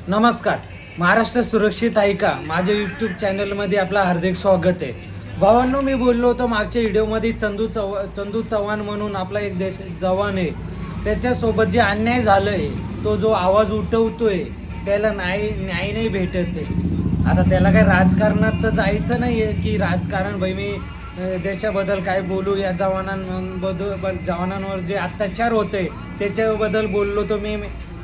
नमस्कार. महाराष्ट्र सुरक्षित आहे का? माझ्या यूट्यूब चॅनलमध्ये आपलं हार्दिक स्वागत आहे. भावांनो, मी बोललो होतो मागच्या व्हिडिओमध्ये चंदू चव्हाण म्हणून आपला एक देश जवान आहे, त्याच्यासोबत जे अन्याय झालं आहे, तो जो आवाज उठवतोय त्याला न्याय नाही भेटत आहे. आता त्याला काय राजकारणात तर जायचं नाही आहे की राजकारण भाई मी देशाबद्दल काय बोलू, या जवानांवर जे अत्याचार होते त्याच्याबद्दल बोललो तो मी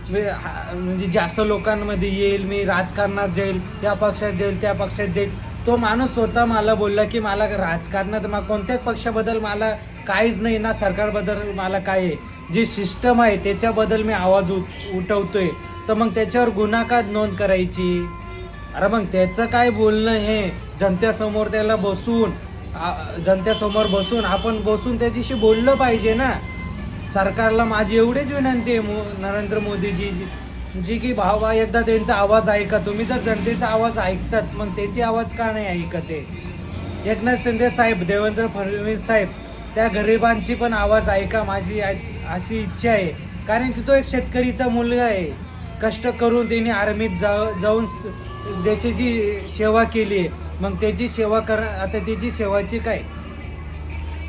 म्हणजे जास्त लोकांमध्ये येईल, मी राजकारणात जाईल, या पक्षात जाईल त्या पक्षात जाईल. तो माणूस स्वतः मला बोलला की मला राजकारणात कोणत्याच पक्षाबद्दल मला काहीच नाही ना, सरकारबद्दल मला काय आहे, जी सिस्टम आहे त्याच्याबद्दल मी आवाज उठवतोय. तर मग त्याच्यावर गुन्हा का नोंद करायची? अरे मग त्याचं काय बोलणं हे जनतेसमोर त्याला जनतेसमोर बसून आपण त्याच्याशी बोललं पाहिजे ना. सरकारला माझी एवढीच विनंती आहे नरेंद्र मोदीजी जी की भावा एकदा त्यांचा आवाज ऐका. तुम्ही जर जनतेचा आवाज ऐकतात मग त्याची आवाज का नाही ऐकत आहे? एकनाथ शिंदे साहेब, देवेंद्र फडणवीस साहेब, त्या गरिबांची पण आवाज ऐका, माझी अशी इच्छा आहे. कारण की तो एक शेतकरीचा मुलगा आहे, कष्ट करून त्यांनी आर्मीत जाऊन देशाची सेवा केली आहे. मग त्याची सेवा आता त्याची सेवाची काय,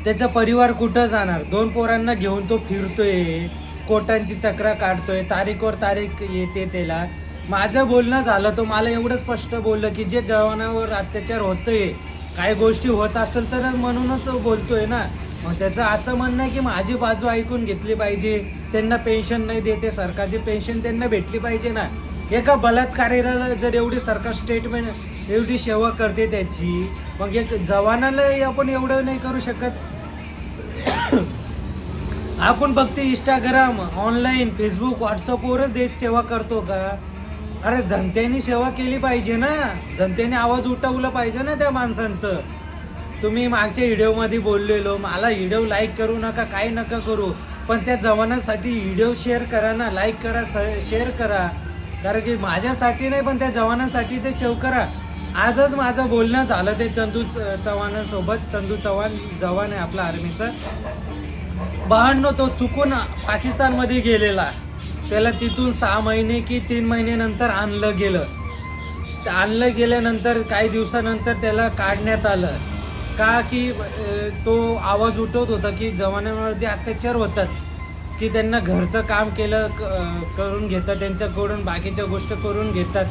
त्याचा परिवार कुठं जाणार? 2 पोरांना घेऊन तो फिरतोय, कोटांची चक्रा काढतोय, तारीखवर तारीख येते त्याला. माझं बोलणं झालं तो मला एवढं स्पष्ट बोललं की जे जवानावर अत्याचार होतोय, काही गोष्टी होत असेल तर म्हणूनच तो बोलतोय ना. मग त्याचं असं म्हणणं आहे की माझी बाजू ऐकून घेतली पाहिजे, त्यांना पेन्शन नाही देते, सरकारची पेन्शन त्यांना भेटली पाहिजे ना. एका बलात्कारीला जर एवढी सरकार स्टेटमेंट एवढी सेवा करते त्याची, मग एक जवानाला आपण एवढं नाही करू शकत? आपण फक्त इंस्टाग्राम, ऑनलाईन, फेसबुक, व्हॉट्सअपवरच देश सेवा करतो का? अरे जनतेने सेवा केली पाहिजे ना, जनतेने आवाज उठवलं पाहिजे ना त्या माणसांचं. तुम्ही मागच्या व्हिडिओमध्ये बोललेलो, मला व्हिडिओ लाईक करू नका, काही नका करू, पण त्या जवानांसाठी व्हिडिओ शेअर करा ना, लाईक करा, शेअर करा. कारण की माझ्यासाठी नाही पण त्या जवानांसाठी ते सेव्ह करा. आजच माझं बोलणं झालं ते चंदू चव्हाणांसोबत. चंदू चव्हाण जवान आहे आपला आर्मीचा. 52 तो चुकून पाकिस्तानमध्ये गेलेला, त्याला तिथून 6 महिने की 3 महिन्यानंतर आणलं गेल्यानंतर काही दिवसानंतर त्याला काढण्यात आलं. का की तो आवाज उठवत होता की जवानांवर जे अत्याचार होतात की त्यांना घरचं काम करून घेतात, त्यांच्याकडून बाकीच्या गोष्टी करून घेतात.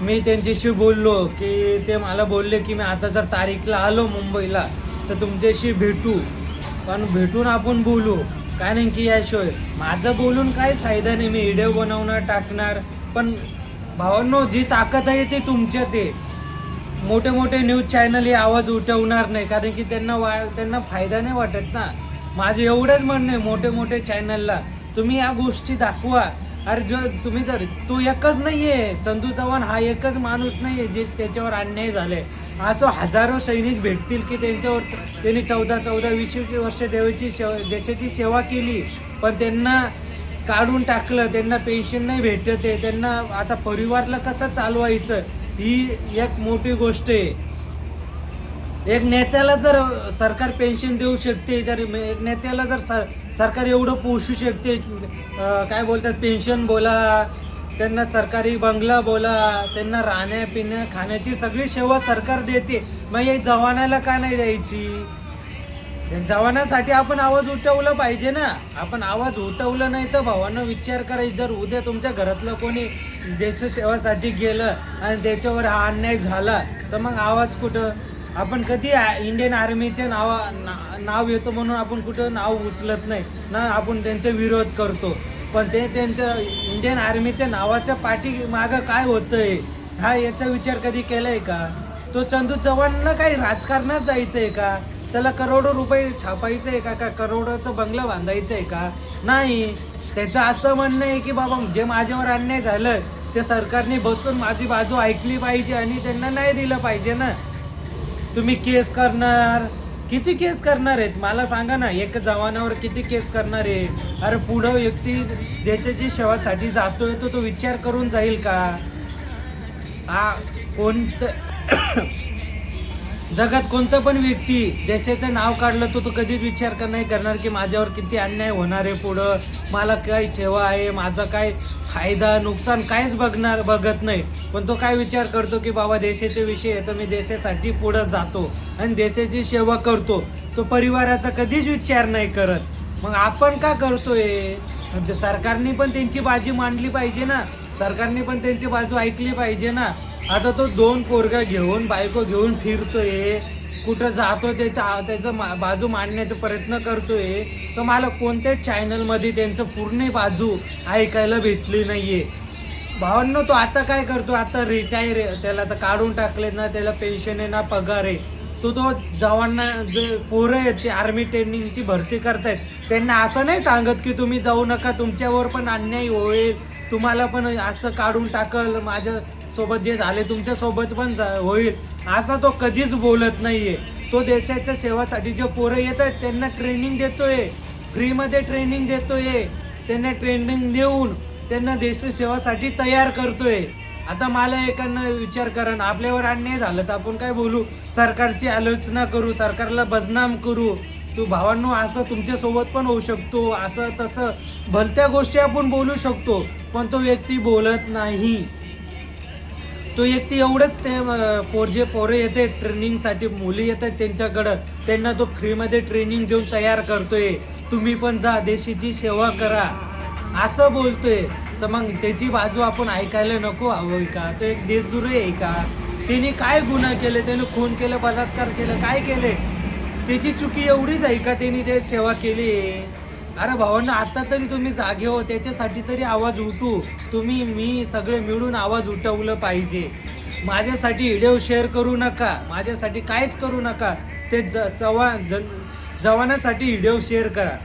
मी त्यांच्याशी बोललो की ते मला बोलले की मी आता जर तारीखला आलो मुंबईला तर तुमच्याशी भेटून आपण बोलू. काय नाही की याशिवाय माझं बोलून काहीच फायदा नाही. मी व्हिडिओ बनवणार, टाकणार, पण भावांनो जी ताकद आहे ते तुमच्यात आहे. मोठे न्यूज चॅनल हे आवाज उठवणार नाही, कारण की त्यांना फायदा नाही वाटत ना. माझं एवढंच म्हणणं आहे मोठे चॅनलला, तुम्ही या गोष्टी दाखवा. अरे तुम्ही जर तो एकच नाही आहे, चंदू चव्हाण हा एकच माणूस नाही आहे जे त्याच्यावर अन्याय झाले. असं हजारो सैनिक भेटतील की त्यांनी 14-20 वर्ष देशाची सेवा केली, पण त्यांना काढून टाकलं, त्यांना पेन्शन नाही भेटत आहे, त्यांना आता परिवारला कसं चालवायचं ही एक मोठी गोष्ट आहे. एक नेत्याला जर सरकार पेन्शन देऊ शकते, तर एक नेत्याला जर सरकार एवढं पोषू शकते, काय बोलतात, पेन्शन बोला, त्यांना सरकारी बंगला बोला, त्यांना राहण्या पिण्या खाण्याची सगळी सेवा सरकार देते, मग या जवानाला का नाही द्यायची? जवानासाठी आपण आवाज उठवलं पाहिजे ना. आपण आवाज उठवलं नाही तर भावांना विचार करायचं, जर उद्या तुमच्या घरातलं कोणी देशसेवासाठी गेलं आणि त्याच्यावर हा अन्याय झाला तर मग आवाज कुठं? आपण कधी इंडियन आर्मीचे नाव येतो म्हणून आपण कुठं नाव उचलत नाही ना, आपण त्यांचा विरोध करतो, पण ते त्यांच्या इंडियन आर्मीच्या नावाच्या पाठीमागं काय होतंय हा याचा विचार कधी केलाय का? तो चंदू चव्हाणला काही राजकारणात जायचं आहे का? त्याला करोडो रुपये छापायचं आहे का करोडोचं बंगलं बांधायचं आहे का? नाही. त्याचं असं म्हणणं आहे की बाबा जे माझ्यावर अन्याय झालं ते सरकारने बसून माझी बाजू ऐकली पाहिजे आणि त्यांना न्याय दिलं पाहिजे ना. तुम्ही केस करणार, किती केस करणार आहेत मला सांगा ना? एक जवानावर किती केस करणार आहे? अरे पुढं व्यक्ती देशाची सेवासाठी जातोय तो विचार करून जाईल का? जगात कोणतं पण व्यक्ती देशाचं नाव काढलं तो कधीच विचार नाही करणार की माझ्यावर किती अन्याय होणार आहे पुढं, मला काय सेवा आहे, माझा काय फायदा नुकसान काहीच बघत नाही. पण तो काय विचार करतो की बाबा देशाचे विषय आहे तर मी देशासाठी पुढं जातो आणि देशाची सेवा करतो. तो परिवाराचा कधीच विचार नाही करत. मग आपण का करतोय? सरकारने पण त्यांची बाजी मांडली पाहिजे ना, सरकारने पण त्यांची बाजू ऐकली पाहिजे ना. आता तो 2 पोरगा घेऊन बायको घेऊन फिरतोय, कुठं जातो त्याचं बाजू मांडण्याचा प्रयत्न करतोय, तर मला कोणत्याच चॅनलमध्ये त्यांचं पूर्ण बाजू ऐकायला भेटली नाहीये. भावांनो, तो आता काय करतो, आता रिटायर आहे, त्याला आता काढून टाकले ना, त्याला पेन्शन आहे ना पगार आहे. तो जवानांना जे पोरं आहेत ते आर्मी ट्रेनिंगची भरती करतायत, त्यांना असं नाही सांगत की तुम्ही जाऊ नका, तुमच्यावर पण अन्याय होईल, तुम्हाला पण असं काढून टाकल, माझ्या सोबत जे झाले तुमच्या सोबत पण होईल, असा तो कधीच बोलत नाहीये. तो देशाच्या सेवासाठी जे पोरं येत आहेत त्यांना ट्रेनिंग देतोय, फ्रीमध्ये ट्रेनिंग देतोय, त्यांना ट्रेनिंग देऊन त्यांना देशसेवासाठी तयार करतोय. आता मला एकानं विचार करा ना, आपल्यावर अन्याय झालं तर आपण काय बोलू? सरकारची आलोचना करू, सरकारला बदनाम करू. तू भावांनो, असं तुमच्यासोबत पण होऊ शकतो, असं तसं भलत्या गोष्टी आपण बोलू शकतो, पण तो व्यक्ती बोलत नाही. तो व्यक्ती एवढंच ते जे पोरं येते ट्रेनिंगसाठी, मुली येतात त्यांच्याकडं, त्यांना तो फ्रीमध्ये ट्रेनिंग देऊन तयार करतोय, तुम्ही पण जा देशाची सेवा करा असं बोलतोय. तर मग त्याची बाजू आपण ऐकायला नको हवं का? तो एक देशद्रोही आहे का? त्याने काय गुन्हा केले? त्याने खून केलं, बलात्कार केलं, काय केले? त्याची चुकी एवढीच आहे का त्याने ते सेवा केली? अरे भावांना, आता तरी तुम्ही जागे हो, त्याच्यासाठी तरी आवाज उठू. तुम्ही मी सगळे मिळून आवाज उठवलं पाहिजे. माझ्यासाठी व्हिडिओ शेअर करू नका, माझ्यासाठी काहीच करू नका, ते जवानासाठी व्हिडिओ शेअर करा.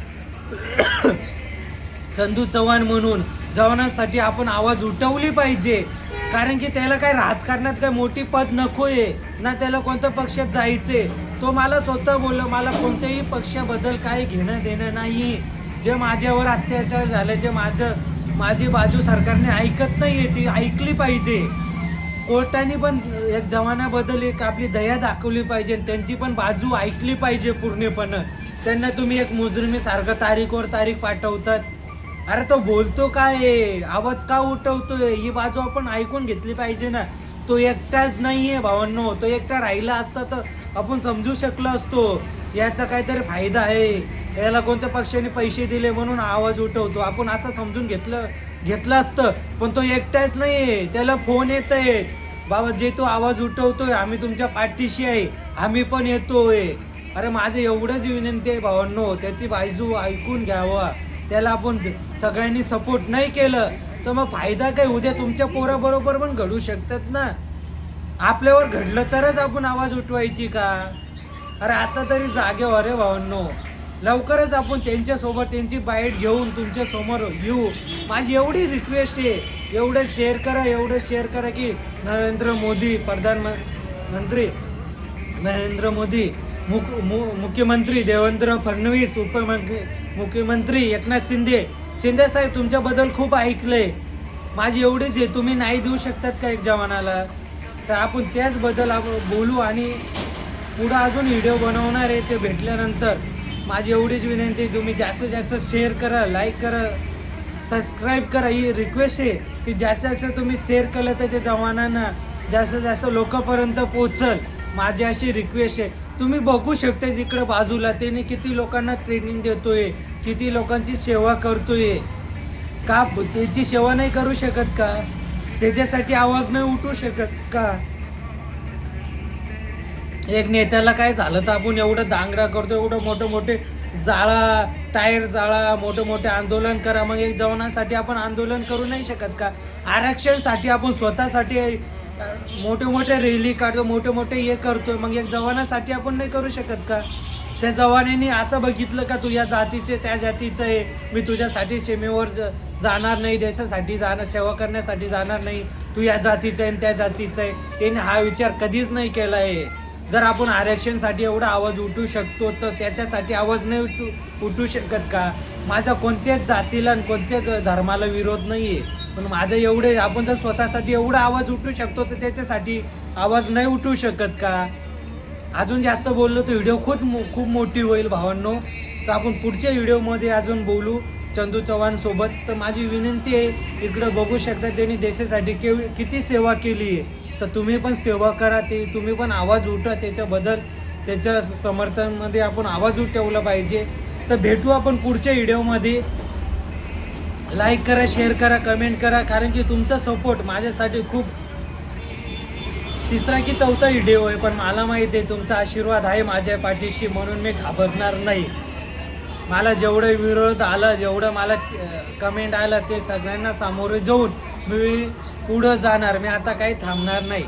चंदू चव्हाण म्हणून जवानांसाठी आपण आवाज उठवली पाहिजे. कारण की त्याला काय राजकारणात काय मोठी पद नकोय ना, त्याला कोणत्या पक्षात जायचे. तो मला स्वतः बोलला, मला कोणत्याही पक्षाबद्दल काही घेणं देणं नाही. जे माझ्यावर अत्याचार झाले, जे माझी बाजू सरकारने ऐकत नाहीये, ती ऐकली पाहिजे. कोर्टाने पण एक जवानाबद्दल एक आपली दया दाखवली पाहिजे, त्यांची पण बाजू ऐकली पाहिजे पूर्णपणे. त्यांना तुम्ही एक मुजरिमीसारखं तारीखवर तारीख पाठवतात. अरे तो बोलतो काय, आवाज का उठवतोय, ही बाजू आपण ऐकून घेतली पाहिजे ना. तो एकटाच नाहीये भावांनो, तो एकटा राहिला असता तर आपण समजू शकलो असतो याचा काहीतरी फायदा आहे, याला कोणत्या पक्षाने पैसे दिले म्हणून आवाज उठवतो, आपण असं समजून घेतलं असतं. पण तो एकटाच नाहीये, त्याला फोन येत आहे, बाबा जे तो आवाज उठवतोय आम्ही तुमच्या पाठीशी आहे, आम्ही पण येतोय. अरे माझं एवढंच विनंती आहे भावांनो, त्याची बाजू ऐकून घ्यावा. त्याला आपण सगळ्यांनी सपोर्ट नाही केलं तर मग फायदा काय? उद्या तुमच्या पोराबरोबर पण घडू शकतात ना. आपल्यावर घडलं तरच आपण आवाज उठवायची का? अरे आता तरी जागे व्हा रे भावांनो. लवकरच आपण त्यांच्यासोबत त्यांची बाईट घेऊन तुमच्या समोर येऊ. माझी एवढी रिक्वेस्ट आहे, एवढं शेअर करा की नरेंद्र मोदी प्रधानमंत्री, नरेंद्र मोदी, मुख्यमंत्री देवेंद्र फडणवीस, मुख्यमंत्री एकनाथ शिंदे साहेब, तुमच्याबद्दल खूप ऐकलंय. माझी एवढीच आहे, तुम्ही नाही देऊ शकतात का एक जवानाला? तर आपण त्याचबद्दल आपण बोलू आणि पुढं अजून व्हिडिओ बनवणार आहे. ते भेटल्यानंतर माझी एवढीच विनंती आहे, तुम्ही जास्तीत जास्त शेअर करा, लाईक करा, सबस्क्राईब करा. ही रिक्वेस्ट आहे की जास्तीत जास्त तुम्ही शेअर केलं तर ते जवानांना जास्तीत जास्त लोकांपर्यंत पोचल. माझी अशी रिक्वेस्ट आहे. तुम्ही बघू शकता तिकडं बाजूला त्याने किती लोकांना ट्रेनिंग देतोय, किती लोकांची सेवा करतोय. का त्याची सेवा नाही करू शकत का? त्याच्यासाठी आवाज नाही उठू शकत का? एक नेत्याला काय झालं तर आपण एवढं दांगडा करतो, एवढं मोठे जाळा, टायर जाळा, मोठे आंदोलन करा. मग एक जवानांसाठी आपण आंदोलन करू नाही शकत का? आरक्षणसाठी आपण स्वतःसाठी मोठे रॅली काढतो, मोठे हे करतो. मग एक जवानासाठी आपण नाही करू शकत का? त्या जवानांनी असं बघितलं का तू या जातीचे त्या जातीचं आहे, मी तुझ्यासाठी सीमेवर जाणार नाही, देशासाठी सेवा करण्यासाठी जाणार नाही, तू या जातीचं आहे त्या जातीचं आहे. त्याने हा विचार कधीच नाही केला आहे. जर आपण आरक्षणसाठी एवढा आवाज उठू शकतो तर त्याच्यासाठी आवाज नाही उठू शकत का? माझा कोणत्याच जातीला आणि कोणत्याच धर्माला विरोध नाही आहे, पण माझं एवढे आपण जर स्वतःसाठी एवढा आवाज उठू शकतो तर त्याच्यासाठी आवाज नाही उठू शकत का? अजून जास्त बोललो तर व्हिडिओ खूप मोठी होईल भावांनो. तर आपण पुढच्या व्हिडिओमध्ये अजून बोलू चंदू चव्हाण सोबत. तर माझी विनंती आहे, इकडं बघू शकता त्यांनी देशासाठी किती सेवा केली आहे. तर तुम्ही पण सेवा करा, तुम्ही पण आवाज उठवा त्याच्याबद्दल, त्याच्या समर्थनामध्ये आपण आवाज उठवला पाहिजे. तर भेटू आपण पुढच्या व्हिडिओमध्ये. लाईक करा, शेअर करा, कमेंट करा, कारण की तुमचा सपोर्ट माझ्यासाठी खूप. तिसरा की चौथा व्हिडिओ आहे, पण मला माहिती आहे तुमचा आशीर्वाद आहे माझ्या पाठीशी, म्हणून मी घाबरणार नाही. मला जेवढं विरोध आला, जेवढं मला कमेंट आलं, ते सगळ्यांना सामोरे जाऊन मी पुढं जाणार. मी आता काही थांबणार नाही.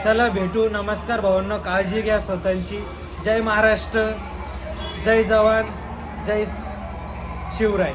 चला भेटू. नमस्कार भावांनो, काळजी घ्या स्वतःची. जय महाराष्ट्र, जय जवान, जय शिवराय.